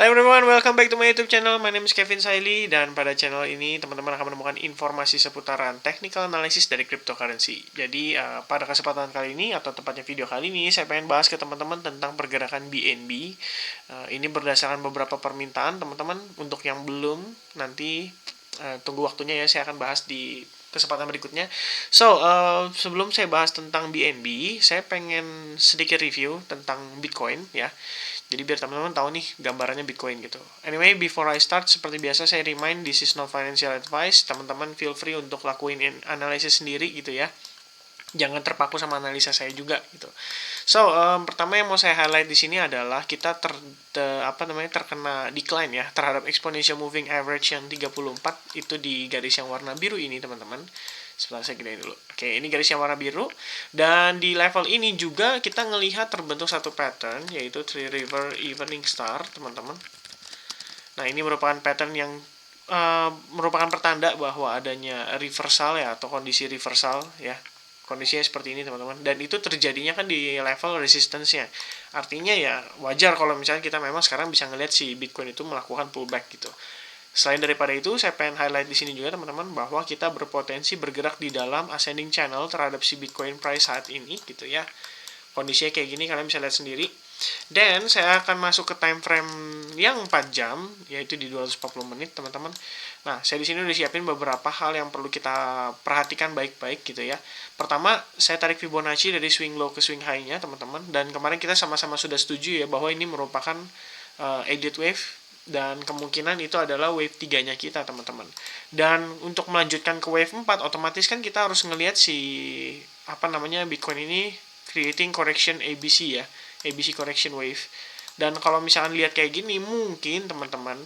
Hi everyone, welcome back to my YouTube channel. My name is Kevin Saili dan pada channel ini teman-teman akan menemukan informasi seputaran technical analysis dari cryptocurrency. Jadi pada kesempatan kali ini atau tepatnya video kali ini saya pengen bahas ke teman-teman tentang pergerakan BNB. Ini berdasarkan beberapa permintaan teman-teman. Untuk yang belum, nanti tunggu waktunya ya, saya akan bahas di kesempatan berikutnya. Sebelum saya bahas tentang BNB, saya pengen sedikit review tentang Bitcoin ya. Jadi biar teman-teman tahu nih gambarannya Bitcoin gitu. Anyway, before I start, seperti biasa saya remind this is not financial advice. Teman-teman feel free untuk lakuin analisis sendiri gitu ya. Jangan terpaku sama analisa saya juga gitu. Pertama yang mau saya highlight di sini adalah kita terkena decline ya terhadap exponential moving average yang 34 itu di garis yang warna biru ini, teman-teman. Sebentar, saya gedein dulu. Oke, ini garis yang warna biru. Dan di level ini juga kita ngelihat terbentuk satu pattern, yaitu Three River Evening Star, teman-teman. Nah, ini merupakan pattern yang merupakan pertanda bahwa adanya reversal ya, atau kondisi reversal ya. Kondisinya seperti ini, teman-teman. Dan itu terjadinya kan di level resistance-nya. Artinya ya wajar kalau misalnya kita memang sekarang bisa ngelihat si Bitcoin itu melakukan pullback gitu. Selain daripada itu, saya pengen highlight di sini juga teman-teman bahwa kita berpotensi bergerak di dalam ascending channel terhadap si Bitcoin price saat ini gitu ya. Kondisinya kayak gini, kalian bisa lihat sendiri. Dan saya akan masuk ke time frame yang 4 jam, yaitu di 240 menit, teman-teman. Nah, saya di sini udah siapin beberapa hal yang perlu kita perhatikan baik-baik gitu ya. Pertama, saya tarik Fibonacci dari swing low ke swing high-nya, teman-teman. Dan kemarin kita sama-sama sudah setuju ya bahwa ini merupakan idiot wave, dan kemungkinan itu adalah wave 3-nya kita, teman-teman. Dan untuk melanjutkan ke wave 4, otomatis kan kita harus ngelihat si Bitcoin ini creating correction ABC ya, ABC correction wave. Dan kalau misalkan lihat kayak gini, mungkin teman-teman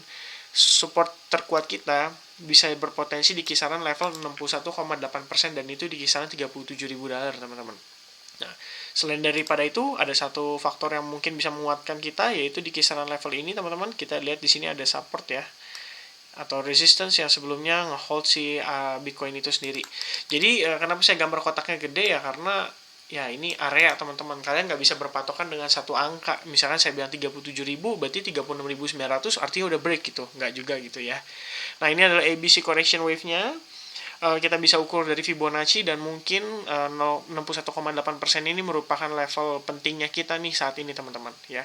support terkuat kita bisa berpotensi di kisaran level 61,8% dan itu di kisaran $37.000, teman-teman. Nah, selain daripada itu, ada satu faktor yang mungkin bisa menguatkan kita, yaitu di kisaran level ini, teman-teman. Kita lihat di sini ada support ya, atau resistance yang sebelumnya nge-hold si Bitcoin itu sendiri. Jadi, kenapa saya gambar kotaknya gede ya, karena ya ini area, teman-teman. Kalian nggak bisa berpatokan dengan satu angka. Misalkan saya bilang 37.000, berarti 36.900 artinya udah break gitu. Nggak juga gitu ya. Nah, ini adalah ABC correction wave-nya. Kita bisa ukur dari Fibonacci, dan mungkin 61,8% ini merupakan level pentingnya kita nih saat ini, teman-teman ya.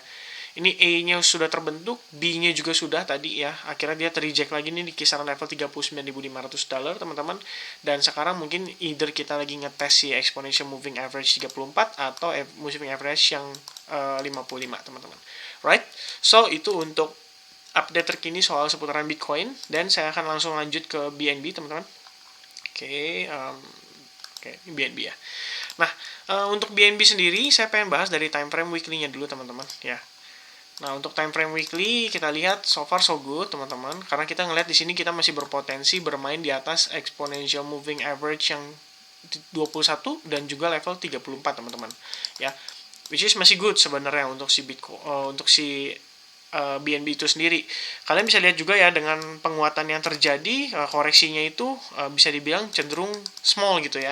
Ini A-nya sudah terbentuk, B-nya juga sudah tadi ya. Akhirnya dia terreject lagi nih di kisaran level $39.500, teman-teman. Dan sekarang mungkin either kita lagi ngetes si exponential moving average 34 atau moving average yang 55, teman-teman. Right? So, itu untuk update terkini soal seputaran Bitcoin, dan saya akan langsung lanjut ke BNB, teman-teman. Oke, ini BNB ya. Nah, untuk BNB sendiri saya pengen bahas dari time frame weekly-nya dulu, teman-teman ya. Nah, untuk time frame weekly kita lihat so far so good, teman-teman, karena kita ngelihat di sini kita masih berpotensi bermain di atas exponential moving average yang 21 dan juga level 34, teman-teman ya. Which is masih good sebenarnya untuk si Bitcoin, untuk si BNB itu sendiri. Kalian bisa lihat juga ya dengan penguatan yang terjadi, koreksinya itu bisa dibilang cenderung small gitu ya.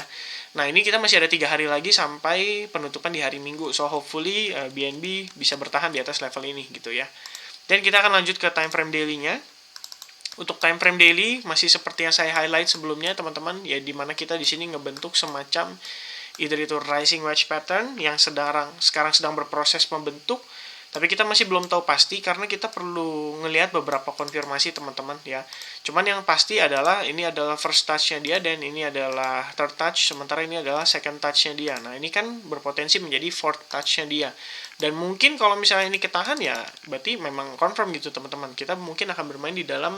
Nah, ini kita masih ada 3 hari lagi sampai penutupan di hari Minggu. So hopefully BNB bisa bertahan di atas level ini gitu ya. Dan kita akan lanjut ke time frame daily-nya. Untuk time frame daily masih seperti yang saya highlight sebelumnya, teman-teman, ya, dimana kita di sini ngebentuk semacam either itu rising wedge pattern yang sekarang sedang berproses membentuk. Tapi kita masih belum tahu pasti karena kita perlu ngelihat beberapa konfirmasi, teman-teman ya. Cuman yang pasti adalah ini adalah first touch-nya dia, dan ini adalah third touch, sementara ini adalah second touch-nya dia. Nah, ini kan berpotensi menjadi fourth touch-nya dia. Dan mungkin kalau misalnya ini ketahan ya berarti memang confirm gitu, teman-teman. Kita mungkin akan bermain di dalam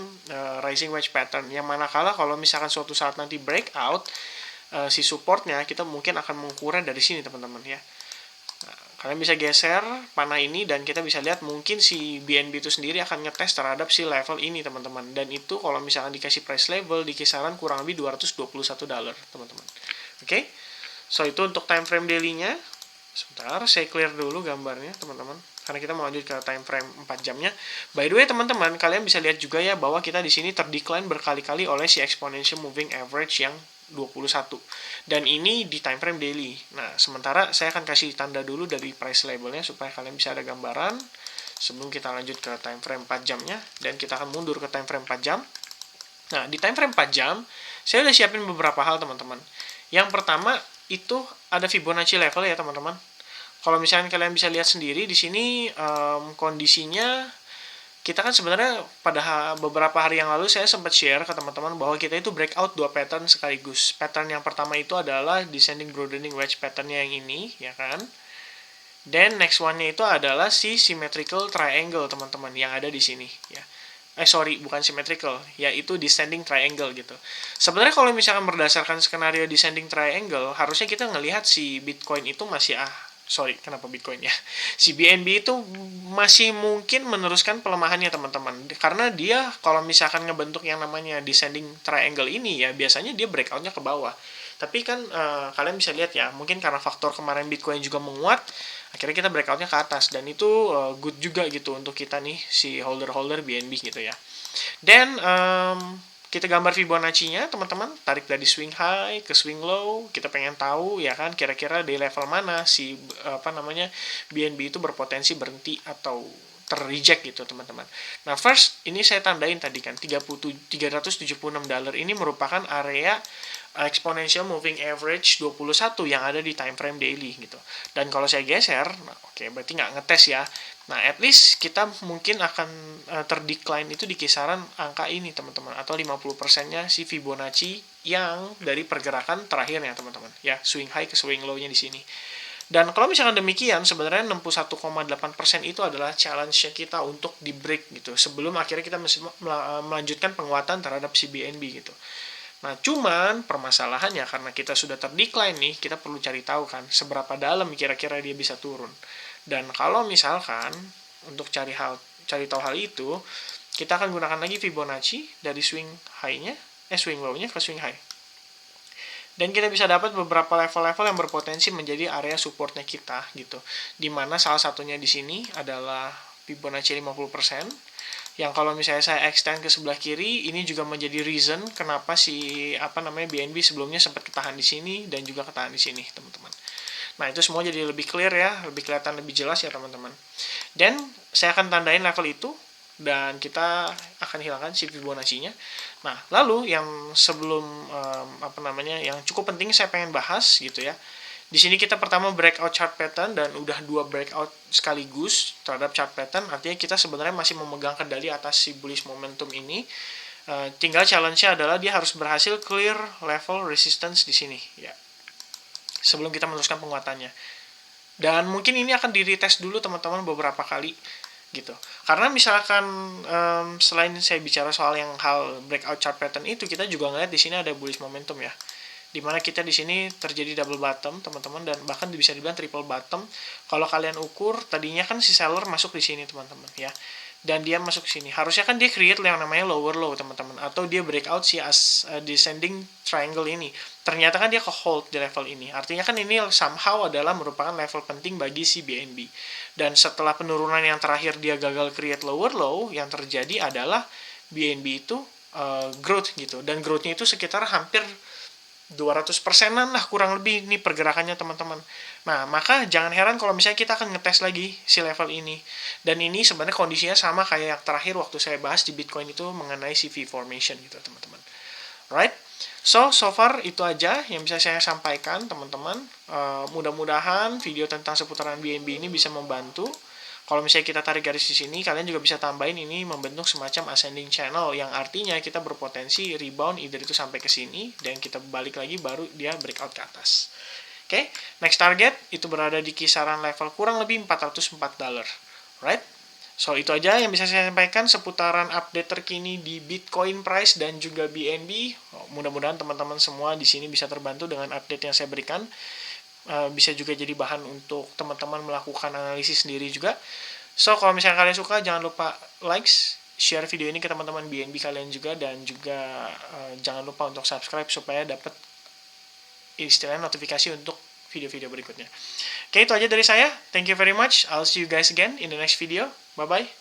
rising wedge pattern, yang manakala kalau misalkan suatu saat nanti breakout si supportnya, kita mungkin akan mengukurnya dari sini, teman-teman ya. Kalian bisa geser panah ini dan kita bisa lihat mungkin si BNB itu sendiri akan ngetes terhadap si level ini, teman-teman. Dan itu kalau misalkan dikasih price level di kisaran kurang lebih $221, teman-teman. Oke. So, itu untuk time frame daily-nya. Sebentar, saya clear dulu gambarnya, teman-teman. Karena kita mau lanjut ke time frame 4 jamnya. By the way, teman-teman, kalian bisa lihat juga ya bahwa kita di sini terdecline berkali-kali oleh si exponential moving average yang 21. Dan ini di time frame daily. Nah, sementara saya akan kasih tanda dulu dari price labelnya supaya kalian bisa ada gambaran. sebelum kita lanjut ke time frame 4 jamnya, dan kita akan mundur ke time frame 4 jam. Nah, di time frame 4 jam, saya udah siapin beberapa hal, teman-teman. Yang pertama, itu ada Fibonacci level ya, teman-teman. Kalau misalnya kalian bisa lihat sendiri, di sini kondisinya, kita kan sebenarnya pada beberapa hari yang lalu saya sempat share ke teman-teman bahwa kita itu breakout 2 pattern sekaligus. Pattern yang pertama itu adalah descending broadening wedge patternnya yang ini, ya kan? Dan next one-nya itu adalah si symmetrical triangle, teman-teman, yang ada di sini, ya. Bukan symmetrical, yaitu descending triangle gitu. Sebenarnya kalau misalkan berdasarkan skenario descending triangle, harusnya kita ngelihat si Bitcoin itu masih kenapa Bitcoin ya? Si BNB itu masih mungkin meneruskan pelemahannya, teman-teman. Karena dia kalau misalkan ngebentuk yang namanya descending triangle ini ya, biasanya dia breakoutnya ke bawah. Tapi kan kalian bisa lihat ya, mungkin karena faktor kemarin Bitcoin juga menguat, akhirnya kita breakoutnya ke atas, dan itu good juga gitu untuk kita nih, si holder BNB gitu ya. Dan kita gambar Fibonacci-nya, teman-teman, tarik dari swing high ke swing low, kita pengen tahu ya kan kira-kira di level mana si BNB itu berpotensi berhenti atau ter-reject gitu, teman-teman. Nah, first ini saya tandain tadi kan $376 ini merupakan area exponential moving average 21 yang ada di time frame daily gitu. Dan kalau saya geser, berarti nggak ngetes ya. Nah, at least kita mungkin akan terdecline itu di kisaran angka ini, teman-teman, atau 50%-nya si Fibonacci yang dari pergerakan terakhirnya, teman-teman. Ya, swing high ke swing low-nya di sini. Dan kalau misalkan demikian, sebenarnya 61,8% itu adalah challenge-nya kita untuk di break gitu, sebelum akhirnya kita melanjutkan penguatan terhadap si BNB gitu. Nah, cuman permasalahannya karena kita sudah terdecline nih, kita perlu cari tahu kan seberapa dalam kira-kira dia bisa turun. Dan kalau misalkan untuk cari tahu hal itu, kita akan gunakan lagi Fibonacci dari swing low-nya ke swing high. Dan kita bisa dapat beberapa level-level yang berpotensi menjadi area supportnya kita gitu. Dimana salah satunya di sini adalah Fibonacci 50%. Yang kalau misalnya saya extend ke sebelah kiri, ini juga menjadi reason kenapa si BNB sebelumnya sempat ketahan di sini dan juga ketahan di sini, teman-teman. Nah, itu semua jadi lebih clear ya, lebih kelihatan, lebih jelas ya, teman-teman. Dan saya akan tandain level itu dan kita akan hilangkan si Fibonacci-nya. Nah, lalu yang sebelum yang cukup penting saya pengen bahas gitu ya. Di sini kita pertama breakout chart pattern dan udah 2 breakout sekaligus terhadap chart pattern, artinya kita sebenarnya masih memegang kendali atas si bullish momentum ini. Tinggal challenge-nya adalah dia harus berhasil clear level resistance di sini ya, sebelum kita meneruskan penguatannya. Dan mungkin ini akan di-retest dulu, teman-teman, beberapa kali gitu. Karena misalkan selain saya bicara soal yang hal breakout chart pattern itu, kita juga ngeliat di sini ada bullish momentum ya, dimana kita di sini terjadi double bottom, teman-teman, dan bahkan bisa dibilang triple bottom. Kalau kalian ukur, tadinya kan si seller masuk di sini, teman-teman, ya, dan dia masuk sini. Harusnya kan dia create yang namanya lower low, teman-teman, atau dia breakout si descending triangle ini. Ternyata kan dia ke hold di level ini. Artinya kan ini somehow adalah merupakan level penting bagi si BNB. Dan setelah penurunan yang terakhir dia gagal create lower low, yang terjadi adalah BNB itu growth gitu. Dan growth-nya itu sekitar hampir 200%-an lah kurang lebih ini pergerakannya, teman-teman. Nah, maka jangan heran kalau misalnya kita akan ngetes lagi si level ini. Dan ini sebenarnya kondisinya sama kayak yang terakhir waktu saya bahas di Bitcoin itu mengenai si V-formation gitu, teman-teman. Right? So far itu aja yang bisa saya sampaikan, teman-teman. Mudah-mudahan video tentang seputaran BNB ini bisa membantu. Kalau misalnya kita tarik garis di sini, kalian juga bisa tambahin ini membentuk semacam ascending channel, yang artinya kita berpotensi rebound either itu sampai ke sini dan kita balik lagi baru dia breakout ke atas. Oke, next target itu berada di kisaran level kurang lebih $404. Right? So itu aja yang bisa saya sampaikan seputaran update terkini di Bitcoin price dan juga BNB. Mudah-mudahan teman-teman semua di sini bisa terbantu dengan update yang saya berikan. Bisa juga jadi bahan untuk teman-teman melakukan analisis sendiri juga. So, kalau misalnya kalian suka, jangan lupa likes, share video ini ke teman-teman BNB kalian juga, dan juga jangan lupa untuk subscribe supaya dapat istilahnya notifikasi untuk video-video berikutnya. Oke, itu aja dari saya. Thank you very much. I'll see you guys again in the next video. Bye-bye.